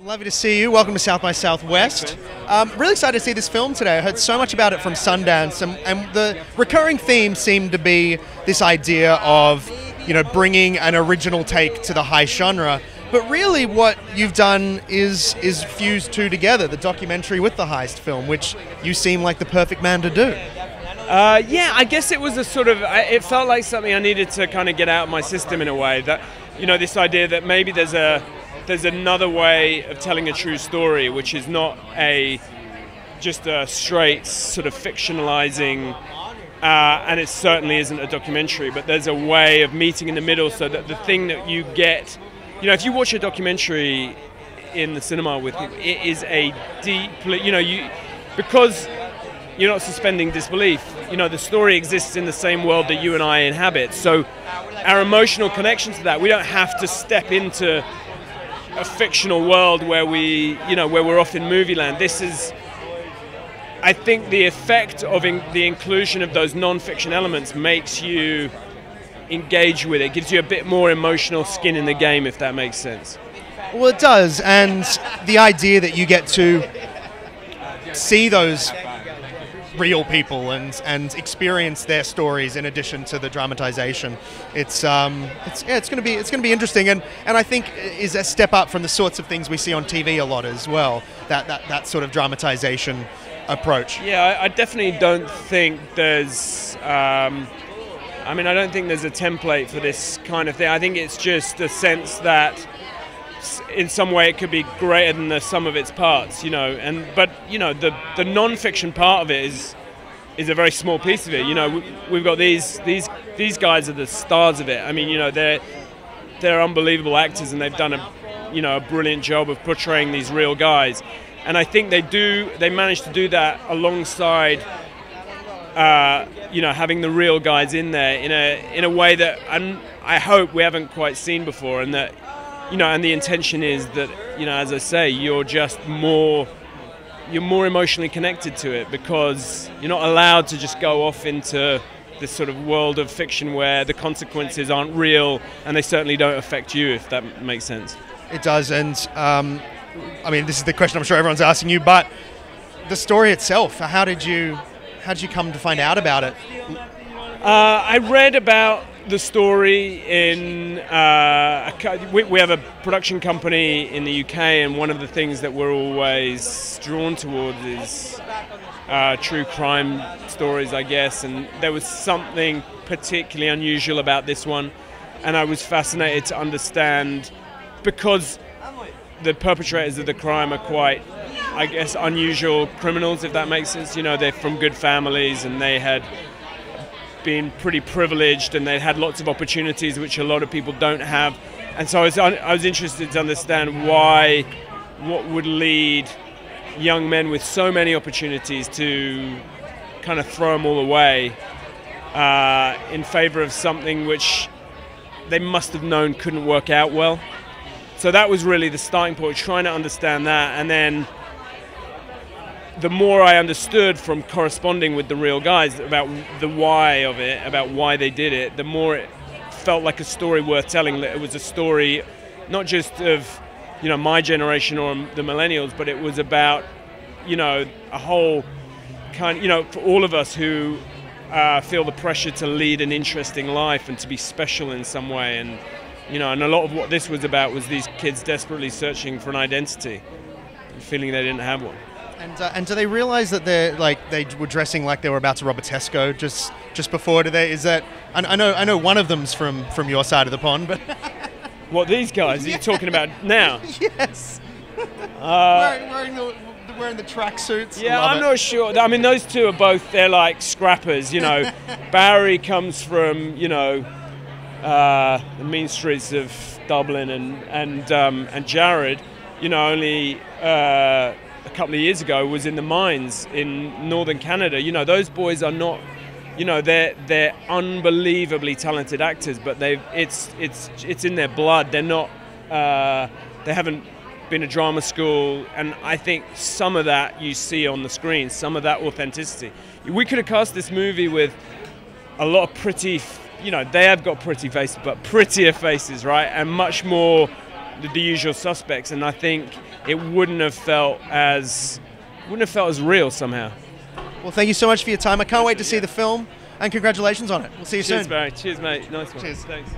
Lovely to see you. Welcome to South by Southwest. Really excited to see this film today. I heard so much about it from Sundance, and the recurring theme seemed to be this idea of, bringing an original take to the high genre. But really, what you've done is fuse two together, the documentary with the heist film, which you seem like the perfect man to do. Yeah, I guess it was it felt like something I needed to kind of get out of my system in a way. That, this idea that maybe there's another way of telling a true story, which is not just a straight sort of fictionalizing, and it certainly isn't a documentary, but there's a way of meeting in the middle so that the thing that you get, if you watch a documentary in the cinema with people, it is a deeply, because you're not suspending disbelief, the story exists in the same world that you and I inhabit, so our emotional connection to that, we don't have to step into a fictional world where where we're off in movie land. This is, I think, the effect of the inclusion of those non-fiction elements makes you engage with it, gives you a bit more emotional skin in the game, if that makes sense. Well, it does, and the idea that you get to see those real people and experience their stories in addition to the dramatization. It's going to be interesting, and I think is a step up from the sorts of things we see on TV a lot as well. That sort of dramatization approach. Yeah, I definitely don't think there's. I don't think there's a template for this kind of thing. I think it's just a sense that in some way it could be greater than the sum of its parts, but the non-fiction part of it is a very small piece of it. We've got these guys are the stars of it. They're unbelievable actors, and they've done a brilliant job of portraying these real guys, and I think they manage to do that alongside having the real guys in there in a way that I hope we haven't quite seen before, and that and the intention is that, as I say, you're more emotionally connected to it because you're not allowed to just go off into this sort of world of fiction where the consequences aren't real, and they certainly don't affect you, if that makes sense. It does, and this is the question I'm sure everyone's asking you, but the story itself, how did you come to find out about it? I read about the story in we have a production company in the UK, and one of the things that we're always drawn towards is true crime stories, I guess, and there was something particularly unusual about this one, and I was fascinated to understand, because the perpetrators of the crime are quite, I guess, unusual criminals, if that makes sense. They're from good families, and they had been pretty privileged, and they had lots of opportunities which a lot of people don't have, and so I was interested to understand what would lead young men with so many opportunities to kind of throw them all away in favor of something which they must have known couldn't work out well. So that was really the starting point, trying to understand that, and then the more I understood from corresponding with the real guys about the why of it, about why they did it, the more it felt like a story worth telling. It was a story not just of, my generation or the millennials, but it was about, a whole kind, for all of us who feel the pressure to lead an interesting life and to be special in some way. And, and a lot of what this was about was these kids desperately searching for an identity and feeling they didn't have one. And do they realize that they were dressing like they were about to rob a Tesco just before? Do they? Is that? I know one of them's from your side of the pond, but what, these guys are you talking about now? Yes. Wearing the tracksuits. Yeah, I'm not sure. Those two are both. They're like scrappers. Barry comes from the mean streets of Dublin, and Jared, only a couple of years ago was in the mines in northern Canada. Those boys are not, they're unbelievably talented actors, but it's in their blood. They're not, they haven't been to drama school, and I think some of that you see on the screen, some of that authenticity. We could have cast this movie with a lot of pretty, they have got pretty faces, but prettier faces, right? And much more the usual suspects, and I think it wouldn't have felt as real somehow. Well, thank you so much for your time. I can't wait to see the film, and congratulations on it. We'll see you soon. Cheers, Barry. Cheers, mate. Nice one. Cheers. Thanks.